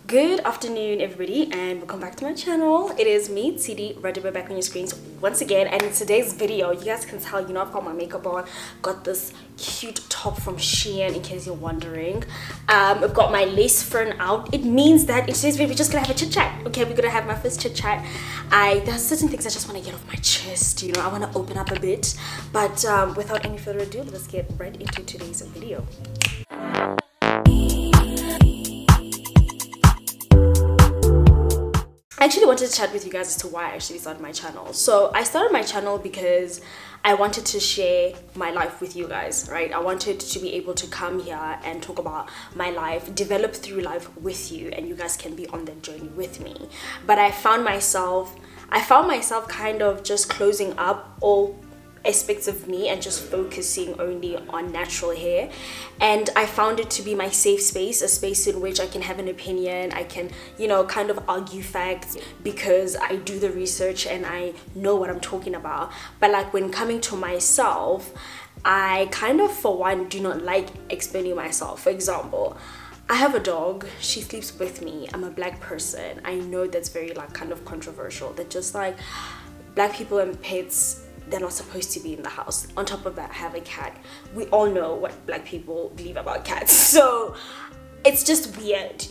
Good afternoon, everybody, and welcome back to my channel. It is me, Tshidi, Radebe, back on your screens once again. And in today's video, you guys can tell, I've got my makeup on, got this cute top from Shein, in case you're wondering. I've got my lace fern out. It means that in today's video, we're just gonna have a chit chat. Okay, we're gonna have my first chit chat. There's certain things I just want to get off my chest. I want to open up a bit. But without any further ado, let's get right into today's video. I actually wanted to chat with you guys as to why I actually started my channel. So I started my channel because I wanted to share my life with you guys, right? I wanted to be able to come here and talk about my life, develop through life with you, and you guys can be on that journey with me. But I found myself kind of just closing up all aspects of me and just focusing only on natural hair. And I found it to be my safe space, a space in which I can have an opinion. I can, kind of argue facts because I do the research and I know what I'm talking about. But like when coming to myself, I kind of, for one, do not like explaining myself. For example, I have a dog, she sleeps with me, I'm a black person. I know that's very kind of controversial, that just black people and pets, they're not supposed to be in the house. On top of that, I have a cat. We all know what black people believe about cats. So it's just weird,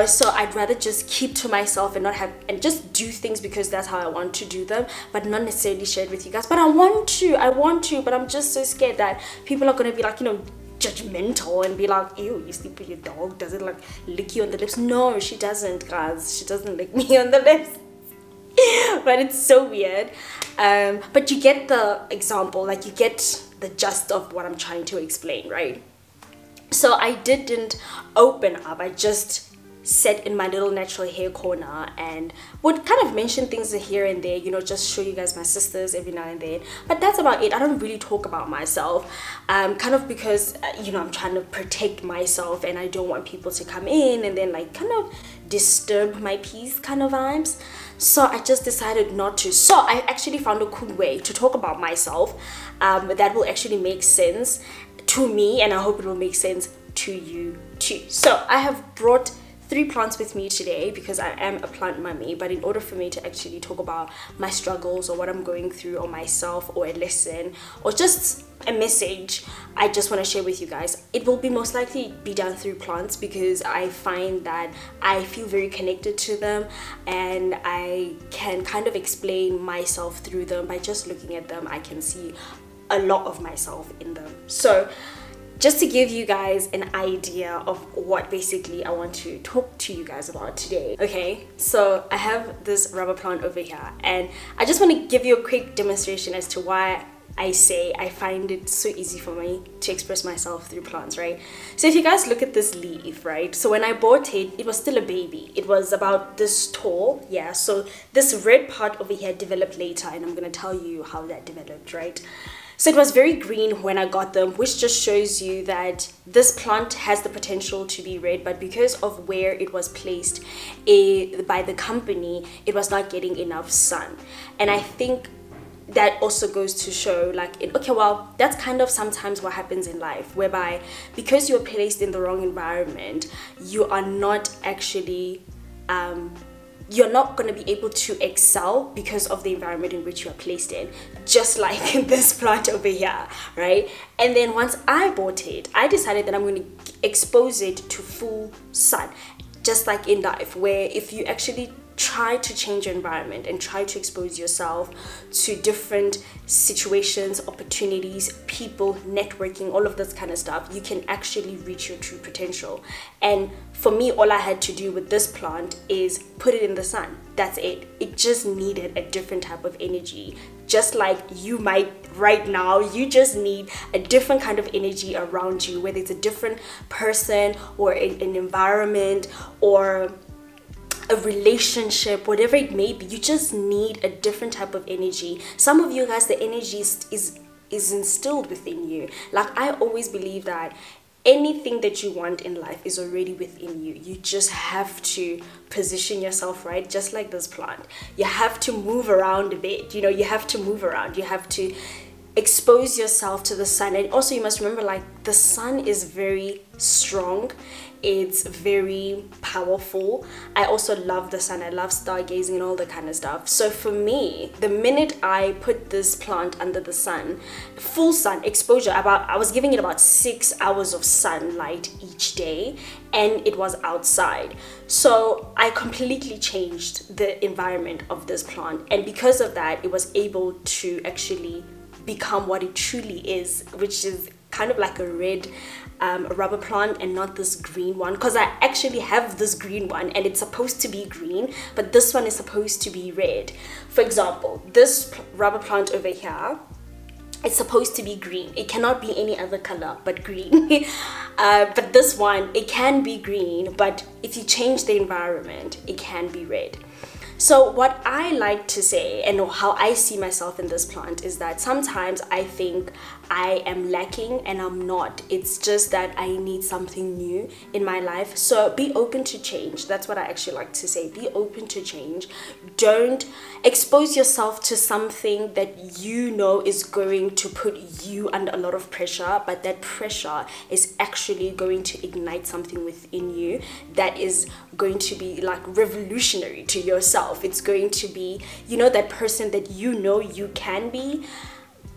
So I'd rather just keep to myself and not have, and just do things because that's how I want to do them, but not necessarily share it with you guys. But I want to, but I'm just so scared that people are gonna be judgmental and be like, ew, you sleep with your dog, does it lick you on the lips? No, she doesn't, guys. She doesn't lick me on the lips. But it's so weird. But you get the example, you get the gist of what I'm trying to explain, right? So I didn't open up, I just sat in my little natural hair corner and would kind of mention things here and there, just show you guys my sisters every now and then. But that's about it. I don't really talk about myself, kind of because I'm trying to protect myself and I don't want people to come in and then kind of disturb my peace kind of vibes. So I just decided not to. So I actually found a cool way to talk about myself that will actually make sense to me, and I hope it will make sense to you too. So I have brought 3 plants with me today because I am a plant mummy. But in order for me to actually talk about my struggles or what I'm going through or myself or a lesson or just a message, I just want to share with you guys. It will be most likely be done through plants because I find that I feel very connected to them and I can kind of explain myself through them. By just looking at them, I can see a lot of myself in them. So just to give you guys an idea of what basically I want to talk to you guys about today. Okay, so I have this rubber plant over here and I just want to give you a quick demonstration as to why I say I find it so easy for me to express myself through plants, right? So if you guys look at this leaf, right? So when I bought it, it was still a baby. It was about this tall, yeah. So this red part over here developed later and I'm gonna tell you how that developed, right? So it was very green when I got them, which just shows you that this plant has the potential to be red, but because of where it was placed by the company, it was not getting enough sun. And I think that also goes to show okay, well, that's kind of sometimes what happens in life, whereby because you're placed in the wrong environment, you are not actually you're not going to be able to excel because of the environment in which you are placed in, just like this plant over here, right? And then once I bought it, I decided that I'm going to expose it to full sun, just like in life, where if you actually try to change your environment and try to expose yourself to different situations, opportunities, people, networking, all of this kind of stuff, you can actually reach your true potential. And for me, all I had to do with this plant is put it in the sun. That's it. It just needed a different type of energy. Just like you might right now, you just need a different kind of energy around you, whether it's a different person or an environment or a relationship, whatever it may be. You just need a different type of energy. Some of you guys, the energy is instilled within you. I always believe that anything that you want in life is already within you. You just have to position yourself right, just like this plant. You have to move around a bit, you have to move around. You have to expose yourself to the sun. And also you must remember, the sun is very strong it's very powerful. I also love the sun. I love stargazing and all that kind of stuff. So for me, the minute I put this plant under the sun, full sun exposure, I was giving it about 6 hours of sunlight each day, and it was outside. So I completely changed the environment of this plant, and because of that, it was able to actually become what it truly is, which is kind of like a red rubber plant and not this green one, because I actually have this green one and it's supposed to be green, but this one is supposed to be red. For example, this rubber plant over here, it's supposed to be green. It cannot be any other color but green. But this one, it can be green, but if you change the environment, it can be red. So what I like to say, and how I see myself in this plant, is that sometimes I think I am lacking and I'm not. It's just that I need something new in my life. So be open to change. That's what I actually like to say. Be open to change. Don't expose yourself to something that you know is going to put you under a lot of pressure, but that pressure is actually going to ignite something within you that is going to be like revolutionary to yourself. It's going to be, you know, that person that you know you can be,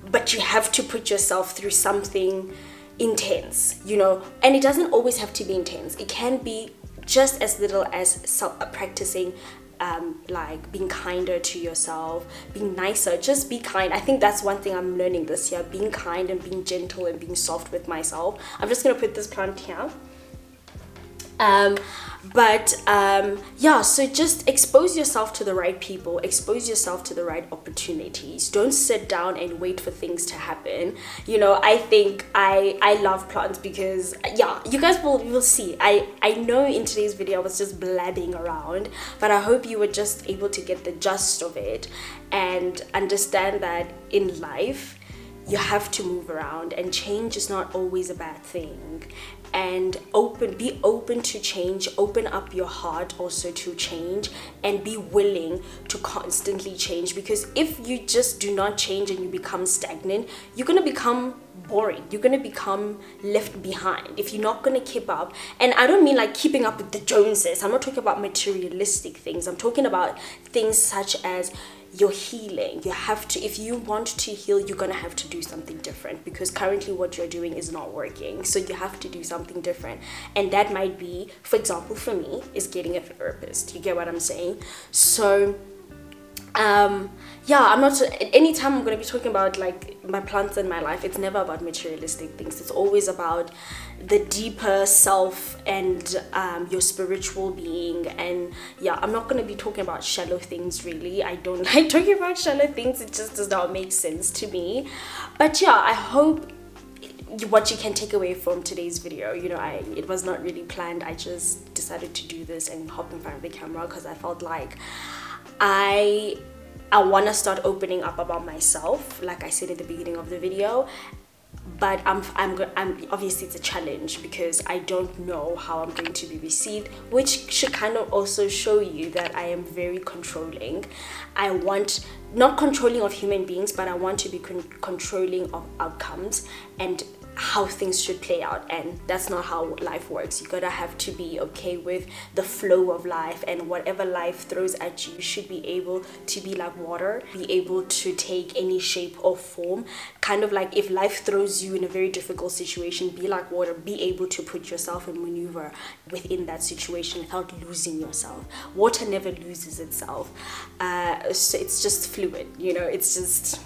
but you have to put yourself through something intense, you know. And it doesn't always have to be intense. It can be just as little as practicing like being kinder to yourself, being nicer. Just be kind. I think that's one thing I'm learning this year, being kind and being gentle and being soft with myself. I'm just gonna put this plant here. Yeah, so just expose yourself to the right people, expose yourself to the right opportunities. Don't sit down and wait for things to happen. You know, I think I love plants because, yeah, you guys will see. I know in today's video I was just blabbing around, but I hope you were just able to get the gist of it and understand that in life you have to move around, and change is not always a bad thing. And be open to change, open up your heart also to change, and be willing to constantly change. Because if you just do not change and you become stagnant, you're gonna become boring. You're gonna become left behind if you're not gonna keep up. And I don't mean like keeping up with the Joneses. I'm not talking about materialistic things. I'm talking about things such as your healing. You have to, if you want to heal, you're gonna have to do something different, because currently what you're doing is not working. So you have to do something different, and that might be, for example, for me, is getting a therapist. You get what I'm saying? So yeah, I'm not, anytime I'm going to be talking about like my plants in my life, it's never about materialistic things. It's always about the deeper self and your spiritual being. And yeah, I'm not going to be talking about shallow things really. I don't like talking about shallow things. It just does not make sense to me. But yeah, I hope what you can take away from today's video, you know, it was not really planned. I just decided to do this and hop in front of the camera because I felt like I want to start opening up about myself, like I said at the beginning of the video. But I'm obviously it's a challenge because I don't know how I'm going to be received, which should kind of also show you that I am very controlling. I want, not controlling of human beings, but I want to be controlling of outcomes and how things should play out. And that's not how life works. You gotta have to be okay with the flow of life, and whatever life throws at you, you should be able to be like water, be able to take any shape or form. Kind of like if life throws you in a very difficult situation, be like water, be able to put yourself and maneuver within that situation without losing yourself. Water never loses itself. So it's just fluid, you know, it's just,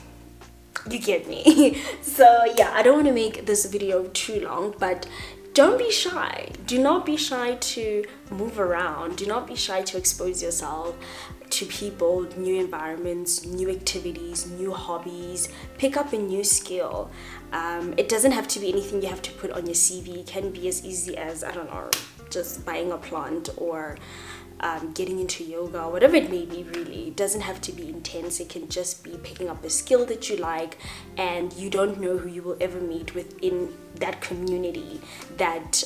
you get me. So yeah, I don't want to make this video too long, but don't be shy. Do not be shy to move around. Do not be shy to expose yourself to people, new environments, new activities, new hobbies. Pick up a new skill. It doesn't have to be anything you have to put on your CV. It can be as easy as, I don't know, just buying a plant or getting into yoga, whatever it may be. Really, it doesn't have to be intense. It can just be picking up a skill that you like, and you don't know who you will ever meet within that community that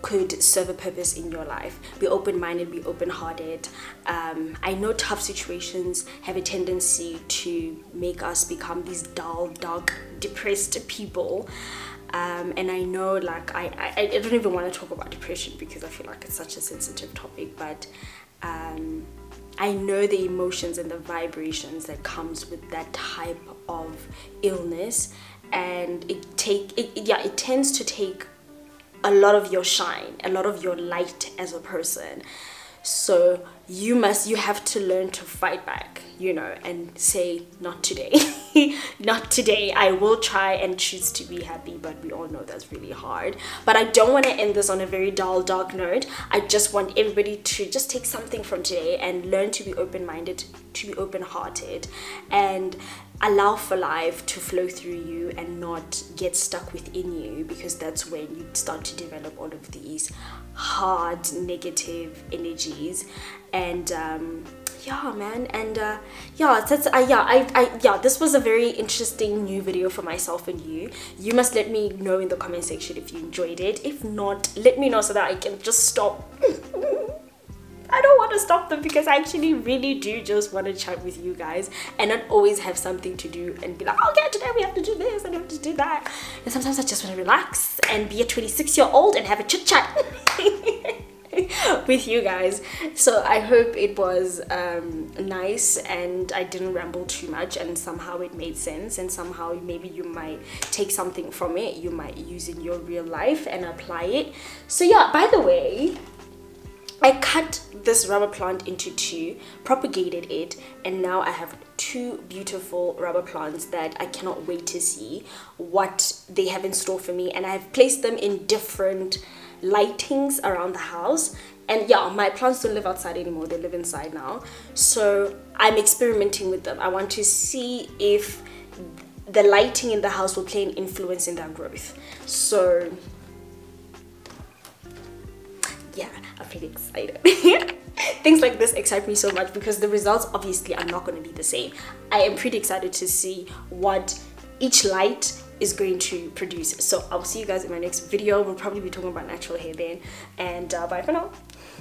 could serve a purpose in your life. Be open-minded, be open-hearted. I know tough situations have a tendency to make us become these dull, dark, depressed people. And I know, like, I don't even want to talk about depression because I feel like it's such a sensitive topic, but I know the emotions and the vibrations that comes with that type of illness, and it tends to take a lot of your shine, a lot of your light as a person. So you have to learn to fight back, you know, and say, not today. Not today. I will try and choose to be happy, but we all know that's really hard. But I don't want to end this on a very dull, dark note. I just want everybody to just take something from today and learn to be open-minded, to be open-hearted, and allow for life to flow through you and not get stuck within you, because that's when you start to develop all of these hard negative energies. And yeah, man, and this was a very interesting new video for myself and you. You must let me know in the comment section if you enjoyed it. If not, let me know so that I can just stop. I don't want to stop them, because I actually really do just want to chat with you guys and not always have something to do and be like, okay, today we have to do this and we have to do that. And sometimes I just want to relax and be a 26-year-old and have a chit chat with you guys. So I hope it was nice and I didn't ramble too much, and somehow it made sense, and somehow maybe you might take something from it you might use in your real life and apply it. So yeah, by the way, I cut this rubber plant into two, propagated it, and now I have two beautiful rubber plants that I cannot wait to see what they have in store for me. And I have placed them in different lightings around the house. And yeah, my plants don't live outside anymore, they live inside now. So I'm experimenting with them. I want to see if the lighting in the house will play an influence in their growth. So yeah, I'm pretty excited. Things like this excite me so much because the results obviously are not going to be the same. I am pretty excited to see what each light is going to produce. So I'll see you guys in my next video. We'll probably be talking about natural hair then, and bye for now.